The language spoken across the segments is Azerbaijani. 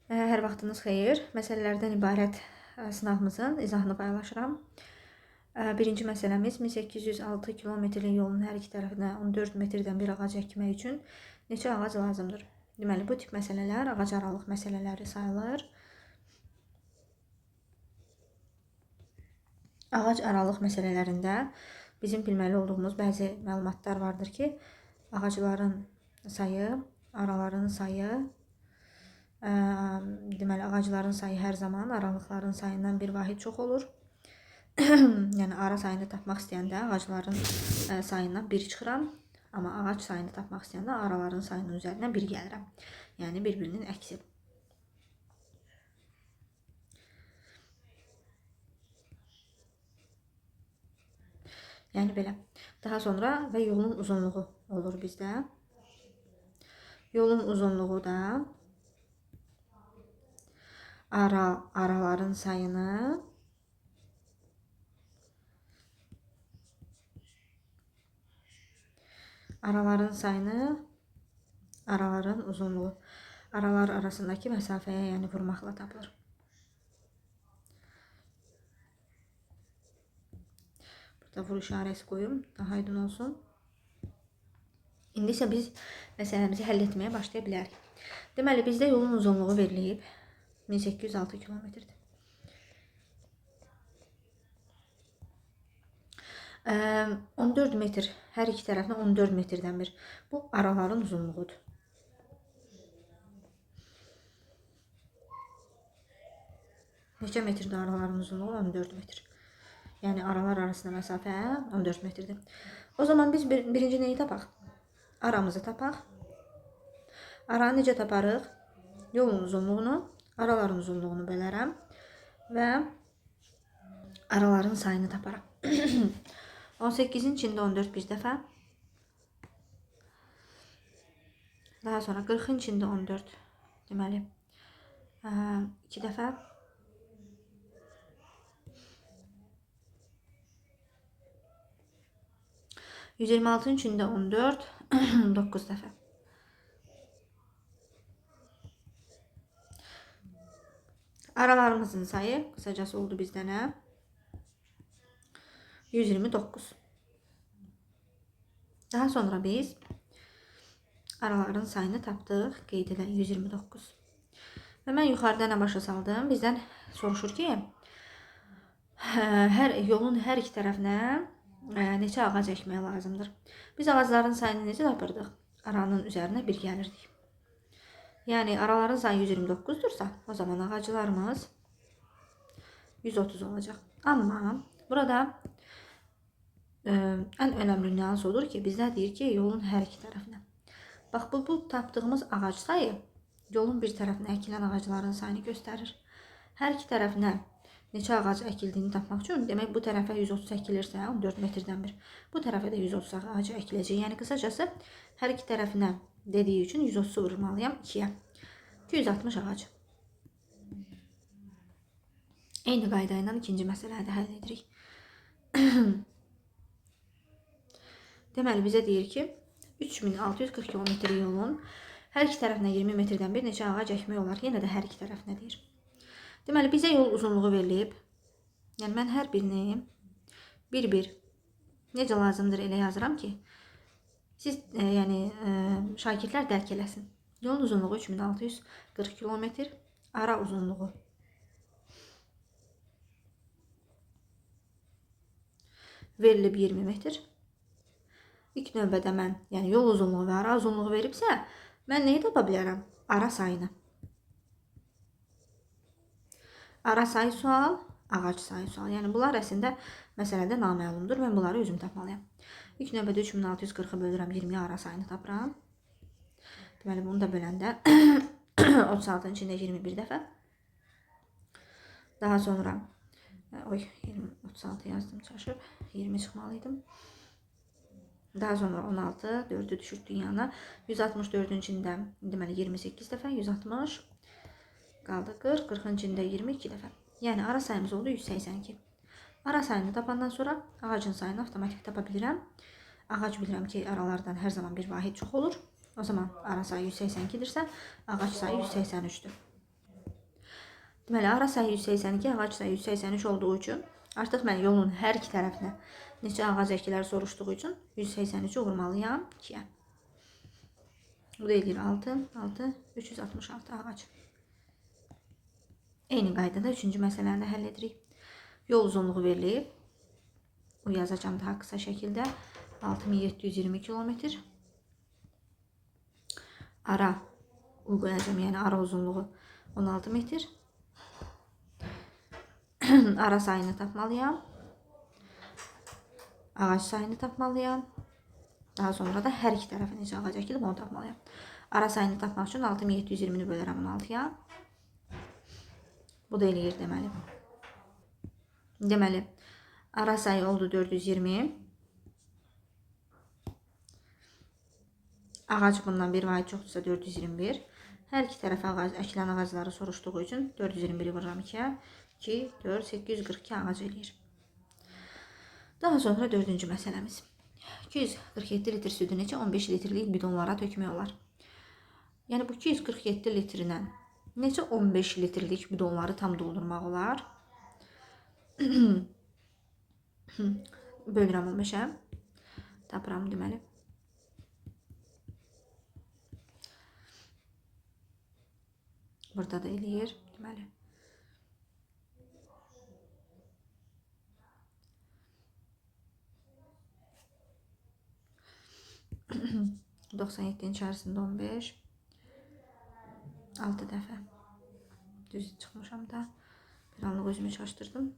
Hər vaxtınız xeyir. Məsələlərdən ibarət sınavımızın izahını paylaşıram. Birinci məsələmiz 1806 kilometrlik yolun hər iki tərəfinə 14 metrdən bir ağac əkmək üçün neçə ağac lazımdır? Deməli, bu tip məsələlər ağac aralıq məsələləri sayılır. Ağac aralıq məsələlərində bizim bilməli olduğumuz bəzi məlumatlar vardır ki, ağacların sayı, araların sayı, deməli, ağacların sayı hər zaman aralıqların sayından bir vahid çox olur. Yəni, ara sayını tapmaq istəyəndə ağacların sayından 1 çıxıram. Amma ağac sayını tapmaq istəyəndə araların sayının üzərinə 1 gəlirəm. Yəni, bir-birinin əksi. Yəni, belə. Daha sonra və yolun uzunluğu olur bizdə. Yolun uzunluğu da araların sayını araların uzunluğu aralar arasındakı məsafəyə, yəni vurmaqla tapılır. Burada vur işarəsi qoyum, daha aydın olsun. İndi isə biz məsələmizi həll etməyə başlaya bilərik. Deməli, bizdə yolun uzunluğu verilib 1806 kilometrdir. 14 metr, hər iki tərəfinə 14 metrdən bir. Bu araların uzunluğudur. Neçə metrdir araların uzunluğu? 14 metr. Yəni, aralar arasında məsafə 14 metrdir. O zaman biz birinci neyi tapaq? Aramızı tapaq. Aranı necə taparıq? Yolun uzunluğunu, araların uzunluğunu bölərəm və araların sayını taparım. 18-in içində 14 bir dəfə. Daha sonra 40-in içində 14. Deməli, 2 dəfə. 126-ın içində 14, 9 dəfə. Aralarımızın sayı qısacası oldu bizdə nə? 129. Daha sonra biz araların sayını tapdıq. Qeyd edək 129. Və mən yuxarıda nə başa saldım? Bizdən soruşur ki, yolun hər iki tərəfinə neçə ağac əkmək lazımdır? Biz ağacların sayını necə tapırdıq? Aranın üzərinə 1 gəlirdik. Yəni, araların sayı 129-dursa, o zaman ağaclarımız 130 olacaq. Amma burada ən önəmli nüans odur ki, bizdə deyir ki, yolun hər iki tərəfinə. Bax, bu tapdığımız ağac sayı yolun bir tərəfinə əkilən ağacların sayını göstərir. Hər iki tərəfinə neçə ağac əkildiyini tapmaq üçün, demək, bu tərəfə 130 əkilirsə, 14 metrdən bir, bu tərəfə də 130 ağac əkiləcək. Yəni, qısacası, hər iki tərəfinə dediyi üçün 130 vurmalıyam 2-yə. 260 ağac. Eyni qayda ilə ikinci məsələni də həll edirik. Deməli, bizə deyir ki, 3640 km yolun hər iki tərəfinə 20 metrdən bir neçə ağac əkmək olar. Yenə də hər iki tərəfinə deyir. Deməli, bizə yol uzunluğu verilib. Yəni, mən hər birini bir-bir necə lazımdır elə yazıram ki, siz, yəni, şagirdlər dərk eləsin. Yolun uzunluğu 3640 km, ara uzunluğu verilib 20 metr. İlk növbədə mən, yəni yol uzunluğu və ara uzunluğu veribsə, mən neyi tapa bilərəm? Ara sayını. Ara sayı sual, ağac sayı sual. Yəni, bunlar əslində məsələdə naməlumdur. Mən bunları özüm tapmalıyam. İlk növbədə 3640-ı bölürəm 20-yə ara sayını tapıram. Deməli, bunu da böləndə 36-ın içində 21 dəfə. Daha sonra 36 yazdım, çaşıb 20 çıxmalıydım. Daha sonra 16, 4-ü düşürdük yana. 164-ün içində deməli 28 dəfə, 160 qaldı 40, 40-ın içində 22 dəfə. Yəni, ara sayımız oldu 182. Ara sayını tapandan sonra ağacın sayını avtomatik tapa bilirəm. Ağac bilirəm ki, aralardan hər zaman bir vahid çox olur. O zaman ara sayı 182-dirsə, ağac sayı 183-dür. Deməli, ara sayı 182, ağac sayı 183 olduğu üçün artıq mən yolun hər iki tərəfinə neçə ağac əkilər soruşduğu üçün 183-ü vurmalıyam 2-yə. Bu da eləyir 6, 6, 366 ağac. Eyni qaydada 3-cü məsələni də həll edirik. Yol uzunluğu verilib. Bu yazacağım daha qısa şəkildə. 6720 kilometr. Ara U qoyacağım, yəni ara uzunluğu 16 metr. Ara sayını tapmalıyam. Ağac sayını tapmalıyam. Daha sonra da hər iki tərəfə necə ağac əkilib onu tapmalıyam. Ara sayını tapmaq üçün 6720-ni bölərəm 16-ya. Bu da eləyir deməli. Deməli, ara sayı oldu 420. Ağac bundan bir vahid çoxdursa 421. Hər iki tərəfə əkilən ağacları soruşduğu üçün 421-i vururam 2-yə. 2, 4, 842 ağac eləyir. Daha sonra 4-cü məsələmiz. 247 litr südü necə 15 litrlik bidonlara tökmək olar? Yəni bu 247 litrindən necə 15 litrlik bidonları tam doldurmaq olar? Bölürəm 15-ə. Tapıram deməli. Burada da eləyir deməli. ...97-nin içərisində 15. 6 dəfə. Düz çıxmışam da. Bir anlıq özümü çaşdırdım.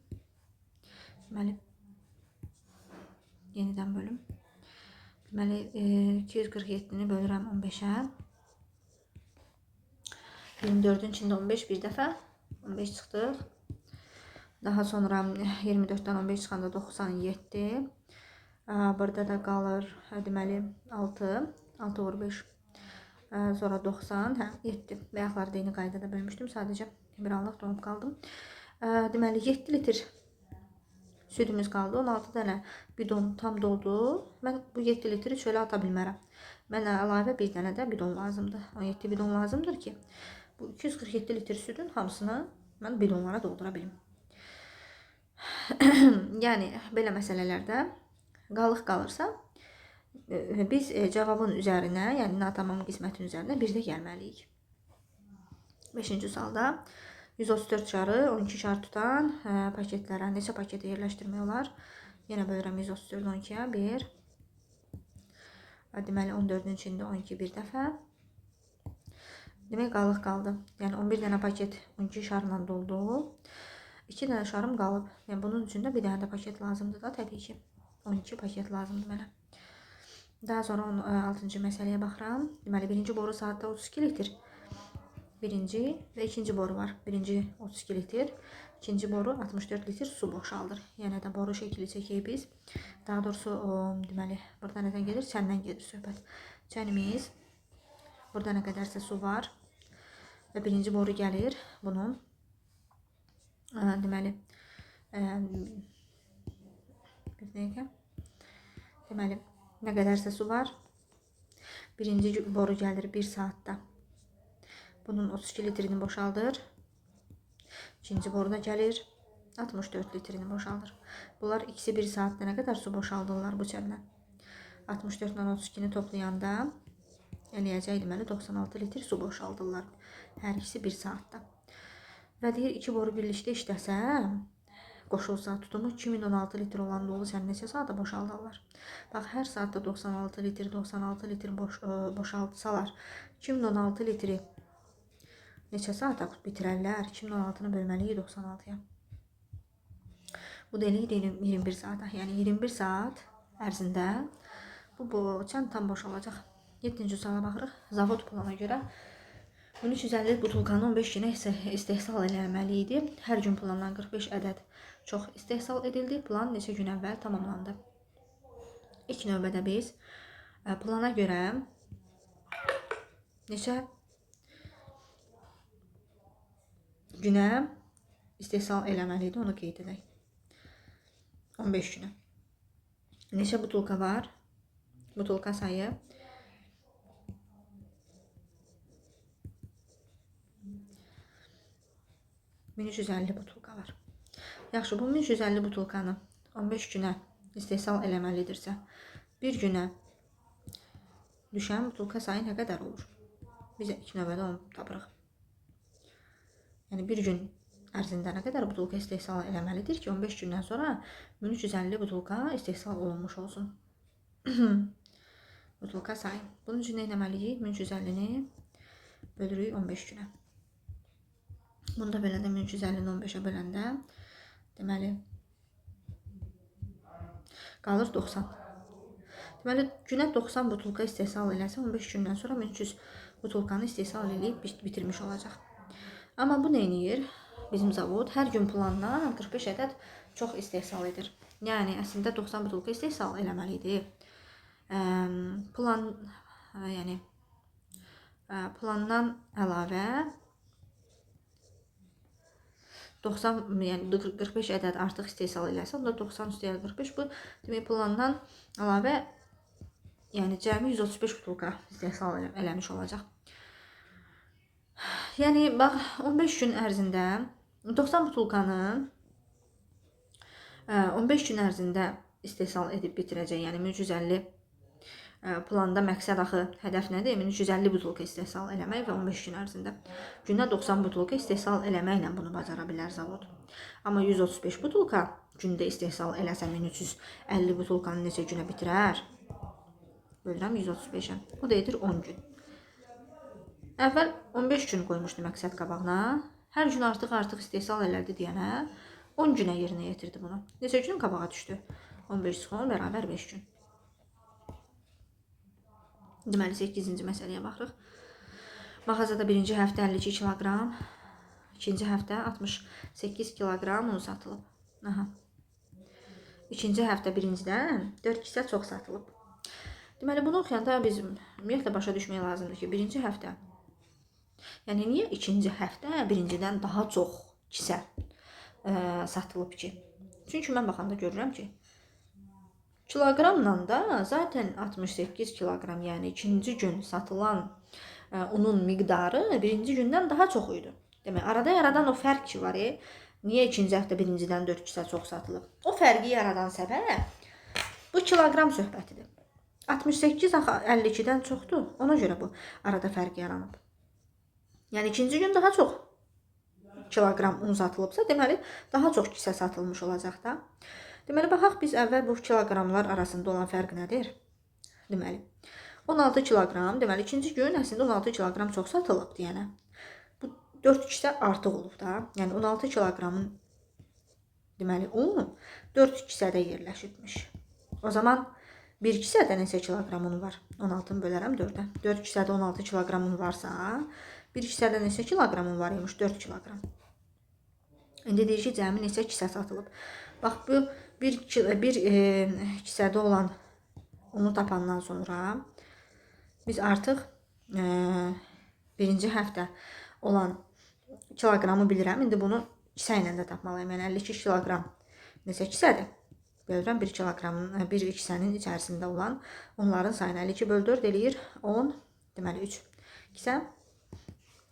Deməli. Yenidən bölüm. Deməli 247-ni bölürəm 15-ə. 24-ün içində 15 bir dəfə. 15 çıxdıq. Daha sonra 24-dən 15 çıxanda 97. Burada da qalır deməli 6. 6 vur 5. Sonra 90, 7. Bayaqlarda eyni qaydada bölmüşdüm. Sadəcə bir anlıq donub qaldım. Deməli 7 litr südümüz qaldı. 16 dənə bidon tam doldu. Mən bu 7 litri çölə ata bilmərəm. Mənə əlavə bir dənə də bidon lazımdır. 17 bidon lazımdır ki, bu 247 litr südün hamısını mən bidonlara doldura bilim. Yəni belə məsələlərdə qalıq qalırsa, biz cavabın üzərinə, yəni natamam qismətin üzərinə bir də gəlməliyik. 5-ci sualda 134 şarı 12 şar tutan paketlərə neçə paketə yerləşdirmək olar? Yenə bölürəm 134 12-yə 1. Deməli 14-ün içində 12 bir dəfə. Demək qalıq qaldı. Yəni 11 dənə paket 12 şarla doldu. 2 dənə şarım qalıb. Yəni bunun üçün də bir dənə də paket lazımdır da təbii ki. 12 paket lazımdır mənə. Daha sonra 6-cı məsələyə baxıram. Deməli birinci boru saatda 32 litr. Birinci və ikinci boru var. Birinci 32 litr. İkinci boru 64 litr su boşaldır. Yəni də boru şəkli çəkək biz. Daha doğrusu deməli burada nədən gedir? Çəndən gedir söhbət. Çənimiz. Burada nə qədərsə su var. Və birinci boru gəlir. Bunun deməli bir dəqiqə. Deməli nə qədərsə su var. Birinci boru gəlir 1 saatda. Bunun 32 litrini boşaldır. İkinci boru da gəlir 64 litrini boşaldır. Bunlar ikisi 1 saatda nə qədər su boşaldırlar bu çəndən? 64 ilə 32-ni toplayanda eləyəcək deməli 96 litr su boşaldırlar. Hər ikisi 1 saatda. Və deyir 2 boru birlikdə işləsə, qoşulsa tutumu 2016 litr olan dolu sən neçə saatda boşaldarlar? Bax, hər saatda 96 litr boşaltsalar, 2016 litri neçə saata bitirərlər? 2016-nı bölməliyik 96-ya. Bu da eləyir 21 saata. Yəni 21 saat ərzində bu çən tam boşalacaq. 7-ci suala baxırıq. Zavod plana görə 1350 butulkanı 15 günə istehsal eləməli idi. Hər gün plandan 45 ədəd çox istehsal edildi. Plan neçə gün əvvəl tamamlandı? İlk növbədə biz plana görə neçə günə istehsal eləməli idi, onu qeyd edək. 15 günə. Neçə butulka var? Butulka sayı. 1350 butulka var. Yaxşı, bu 1350 butulkanı 15 günə istehsal eləməlidirsə, bir günə düşən butulka sayı nə qədər olur? Bizə ilk növbədə onu tapırıq. Yəni bir gün ərzində nə qədər butulka istehsal eləməlidir ki, 15 gündən sonra 1350 butulka istehsal olunmuş olsun. Butulka sayı. Bunun üçün nə etməliyik? 1350-ni bölürük 15 günə. Bunu da beləndə 1350-ni 15-ə böləndə deməli qalır 90. Deməli günə 90 butulka istehsal eləsə 15 gündən sonra 1300 butulkanı istehsal edib bitirmiş olacaq. Amma bu nə edir? Bizim zavod hər gün plandan 45 ədəd çox istehsal edir. Yəni əslində 90 butulka istehsal eləməlidir. Plandan əlavə 90, yəni 45 ədəd artıq istehsal eləsə, onda 90 üstəgəl 45 bu demək plandan əlavə yəni cəmi 135 butulka istehsal eləmiş olacaq. Yəni bax 15 gün ərzində 90 butulkanı 15 gün ərzində istehsal edib bitirəcək. Yəni 1350 planda məqsəd axı hədəf nədir? 1350 butulka istehsal eləmək və 15 gün ərzində günə 90 butulka istehsal eləməklə bunu bacara bilər zavod. Amma 135 butulka gündə istehsal eləsə 1350 butulkanı neçə günə bitirər? Bölürəm 135-ə. O da edir 10 gün. Əvvəl 15 gün qoymuşdu məqsəd qabağına. Hər gün artıq istehsal elədi deyənə 10 günə yerinə yetirdi bunu. Neçə gün qabağa düşdü? 15 çıxın bərabər 5 gün. Deməli 8-ci məsələyə baxırıq. Mağazada birinci həftə 52 kiloqram, ikinci həftə 68 kiloqram un satılıb. İkinci həftə birincidən 4 kisə çox satılıb. Deməli bunu oxuyanda biz ümumiyyətlə başa düşmək lazımdır ki, birinci həftə, yəni niyə ikinci həftə birincidən daha çox kisə satılıb ki? Çünki mən baxanda görürəm ki, kiloqramla da zaten 68 kiloqram, yəni ikinci gün satılan unun miqdarı birinci gündən daha çox idi. Demək, arada yaradan o fərq ki var, niyə ikinci həftə birincidən 4 kisə çox satılıb? O fərqi yaradan səbəb bu kiloqram söhbətidir. 68 axı 52-dən çoxdur, ona görə bu arada fərq yaranıb. Yəni ikinci gün daha çox kiloqram un satılıbsa, deməli daha çox kisə satılmış olacaq da. Deməli, baxaq biz əvvəl bu kiloqramlar arasında olan fərq nədir? Deməli, 16 kiloqram, deməli, ikinci gün əslində 16 kiloqram çox satılıb deyənə. Bu 4 kisə artıq olub da. Yəni, 16 kiloqramın, deməli, un 4 kisədə yerləşibmiş. O zaman bir kisədə neçə kiloqram un var? 16-nı bölərəm 4-ə. 4 kisədə 16 kiloqram un varsa, bir kisədə neçə kiloqram un var imiş? 4 kiloqram. İndi deyir ki, cəmi neçə kisə satılıb. Bax, bu bir kisədə olan unu tapandan sonra biz artıq birinci həftə olan kiloqramı bilirəm. İndi bunu kisə ilə də tapmalıyım. Yəni 52 kiloqram neçə kisədir? Bölürəm 1 kiloqramın, bir kisənin içərisində olan unların sayını 52 bölü 4 eləyir 10, deməli 3 kisə.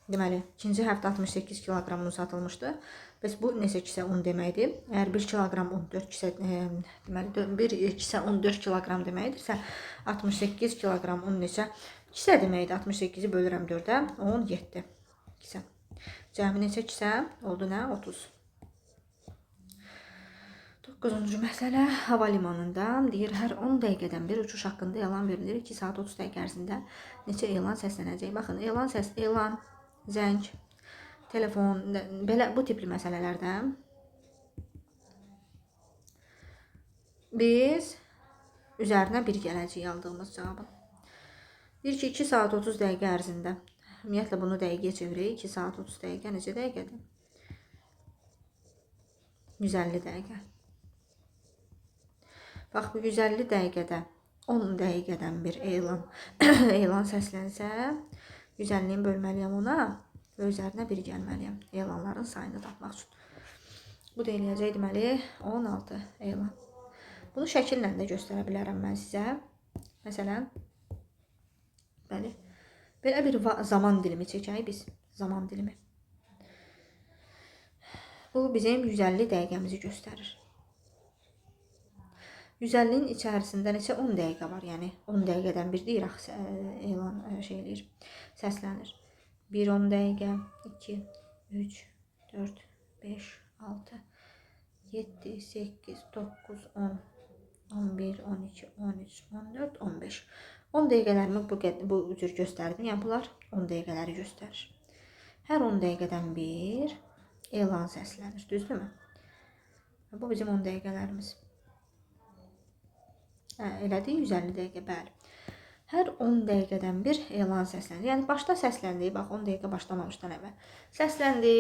Deməli, ikinci həftə 68 kiloqram un satılmışdı. Bəs bu neçə kisə un deməkdir? Əgər 1 kiloqram un 4 kisə, deməli, bir kisə un 4 kiloqram deməkdirsə, 68 kiloqram un neçə kisə deməkdir? 68-i bölürəm 4-ə, 17 kisə. Cəmi neçə kisə? Oldu nə? 30. 9-cu məsələ, hava limanında deyir, hər 10 dəqiqədən bir uçuş haqqında elan verilir. 2 saat 30 dəqiqə ərzində neçə elan səslənəcək? Baxın, elan, zəng, telefon, belə bu tipli məsələlərdən biz üzərinə bir gələcək aldığımız cavabın. Deyir ki, 2 saat 30 dəqiqə ərzində, ümumiyyətlə bunu dəqiqəyə çevirək, 2 saat 30 dəqiqə necə dəqiqədir? 150 dəqiqə. Bax, bu 150 dəqiqədə 10 dəqiqədən bir elan səslənsə, 150-ni bölməliyəm ona və üzərinə bir gəlməliyəm elanların sayını tapmaq üçün. Bu da eləyəcək deməli 16 elan. Bunu şəkillə də göstərə bilərəm mən sizə. Məsələn, bəli, belə bir zaman dilimi çəkək biz. Zaman dilimi. Bu bizim 150 dəqiqəmizi göstərir. 150'nin içərisində neçə 10 dəqiqə var. Yəni 10 dəqiqədən bir deyir axı elan şey eləyir, səslənir. 1 10 dəqiqə, 2 3 4 5 6 7 8 9 10 11 12 13 14 15. 10 dəqiqələrimi bu cür göstərdim. Yəni bunlar 10 dəqiqələri göstərir. Hər 10 dəqiqədən bir elan səslənir, düzdürmü? Bu bizim 10 dəqiqələrimiz. Elədi 150 dəqiqə, bəli. Hər 10 dəqiqədən bir elan səslənir. Yəni başda səsləndi, bax 10 dəqiqə başlamamışdan əvvəl. Səsləndi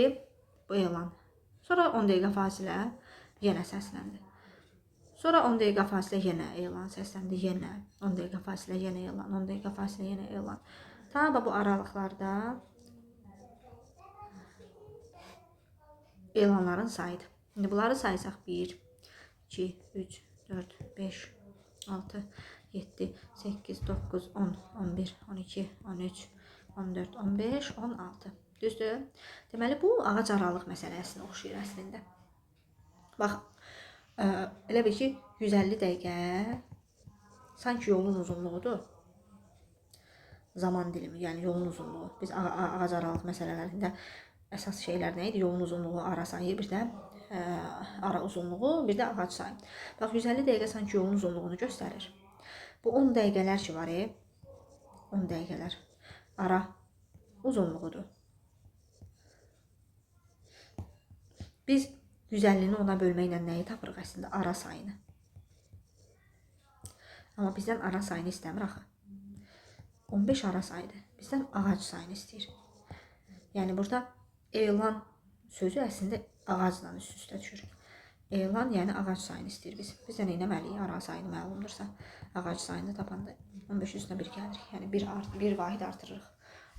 bu elan. Sonra 10 dəqiqə fasilə yenə səsləndi. Sonra 10 dəqiqə fasilə yenə elan səsləndi, yenə 10 dəqiqə fasilə yenə elan, 10 dəqiqə fasilə yenə elan. Tam bu aralıqlarda elanların sayıdır. İndi bunları saysaq 1 2 3 4 5 6 7 8 9 10 11 12 13 14 15 16. Düzdür? Deməli bu ağac aralıq məsələsinə oxşayır əslində. Bax, elə bil ki 150 dəqiqə sanki yolun uzunluğudur. Zaman dilimi, yəni yolun uzunluğu. Biz ağac aralıq məsələlərində əsas şeylər nə idi? Yolun uzunluğu, ara sayı, bir də ara uzunluğu, bir də ağac sayı. Bax 150 dəqiqə sanki yolun uzunluğunu göstərir. Bu 10 dəqiqələr ki var, 10 dəqiqələr ara uzunluğudur. Biz 150'ni ona bölməklə nəyi tapırıq əslində? Ara sayını. Amma bizdən ara sayını istəmir axı. 15 ara sayıdır. Bizdən ağac sayını istəyir. Yəni burada elan sözü əslində ağacla üst-üstə düşür. Elan yəni ağac sayını istəyir biz. Biz də nə etməliyik? Ara sayını məlumdursa, ağac sayını tapanda 15 üstünə 1 gəlirik. Yəni bir vahid artırırıq.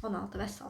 16 vəssalam.